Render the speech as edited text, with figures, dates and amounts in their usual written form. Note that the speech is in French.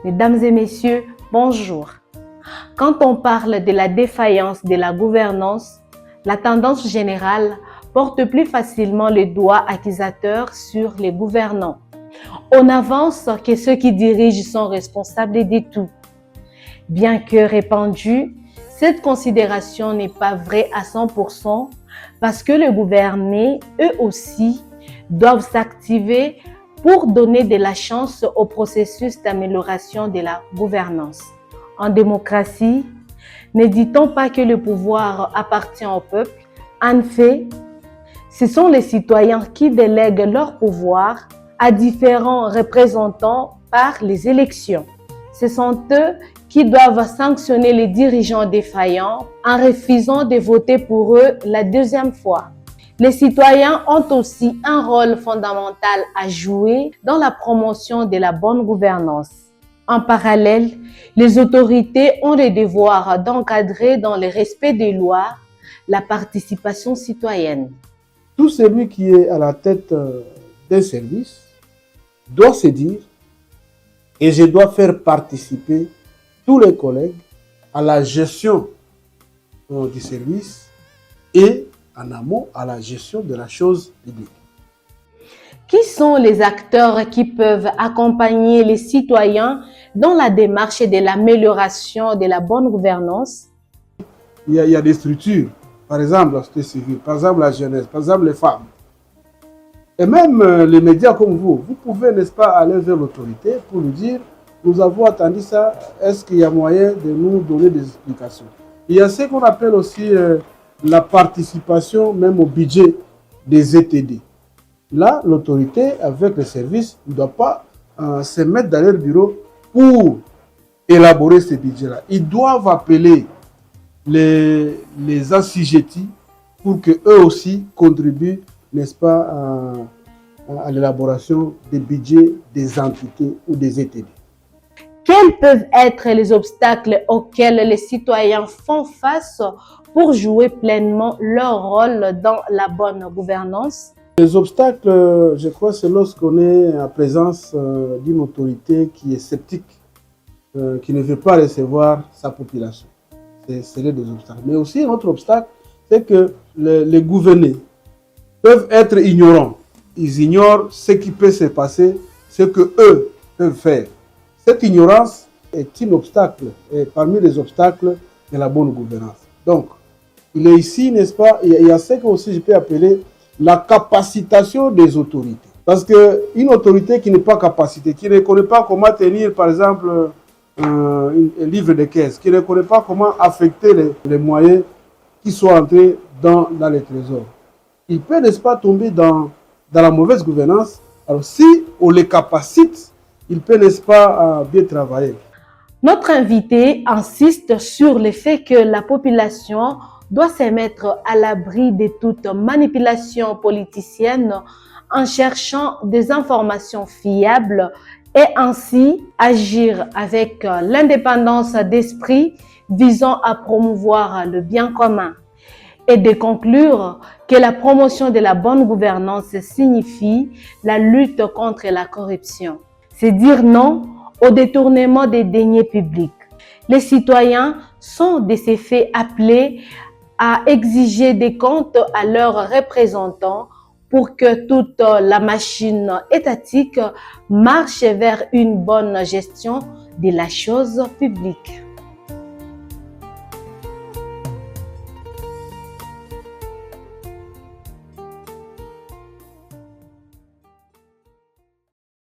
Mesdames et messieurs, bonjour. Quand on parle de la défaillance de la gouvernance, la tendance générale porte plus facilement le doigt accusateur sur les gouvernants. On avance que ceux qui dirigent sont responsables de tout. Bien que répandue, cette considération n'est pas vraie à 100% parce que les gouvernés, eux aussi, doivent s'activer pour donner de la chance au processus d'amélioration de la gouvernance. En démocratie, ne dit-on pas que le pouvoir appartient au peuple? En fait, ce sont les citoyens qui délèguent leur pouvoir à différents représentants par les élections. Ce sont eux qui doivent sanctionner les dirigeants défaillants en refusant de voter pour eux la deuxième fois. Les citoyens ont aussi un rôle fondamental à jouer dans la promotion de la bonne gouvernance. En parallèle, les autorités ont le devoir d'encadrer dans le respect des lois la participation citoyenne. Tout celui qui est à la tête d'un service doit se dire et je dois faire participer tous les collègues à la gestion du service et en amont à la gestion de la chose publique. Qui sont les acteurs qui peuvent accompagner les citoyens dans la démarche de l'amélioration de la bonne gouvernance? Il y a des structures, par exemple la société civile, par exemple la jeunesse, par exemple les femmes. Et même les médias comme vous pouvez, n'est-ce pas, aller vers l'autorité pour lui dire « Nous avons attendu ça, est-ce qu'il y a moyen de nous donner des explications ?» Il y a ce qu'on appelle aussi la participation même au budget des ETD. Là, l'autorité, avec le service, ne doit pas se mettre dans leur bureau pour élaborer ces budgets-là. Ils doivent appeler les assujettis pour qu'eux aussi contribuent, n'est-ce pas, à l'élaboration des budgets des entités ou des ETD. Quels peuvent être les obstacles auxquels les citoyens font face pour jouer pleinement leur rôle dans la bonne gouvernance? Les obstacles, je crois, c'est lorsqu'on est en présence d'une autorité qui est sceptique, qui ne veut pas recevoir sa population. C'est l'un des obstacles. Mais aussi, un autre obstacle, c'est que les gouvernés peuvent être ignorants. Ils ignorent ce qui peut se passer, ce qu'eux peuvent faire. Cette ignorance est un obstacle, et parmi les obstacles de la bonne gouvernance. Donc, il est ici, n'est-ce pas, il y a ce que aussi je peux appeler la capacitation des autorités. Parce qu'une autorité qui n'est pas capacitée, qui ne connaît pas comment tenir, par exemple, un livre de caisse, qui ne connaît pas comment affecter les moyens qui sont entrés dans les trésors, il peut, n'est-ce pas, tomber dans la mauvaise gouvernance. Alors, si on les capacite, il peut, n'est-ce pas, bien travailler. Notre invité insiste sur le fait que la population doit se mettre à l'abri de toute manipulation politicienne en cherchant des informations fiables et ainsi agir avec l'indépendance d'esprit visant à promouvoir le bien commun. Et de conclure que la promotion de la bonne gouvernance signifie la lutte contre la corruption. C'est dire non au détournement des deniers publics. Les citoyens sont de ces faits appelés à exiger des comptes à leurs représentants pour que toute la machine étatique marche vers une bonne gestion de la chose publique.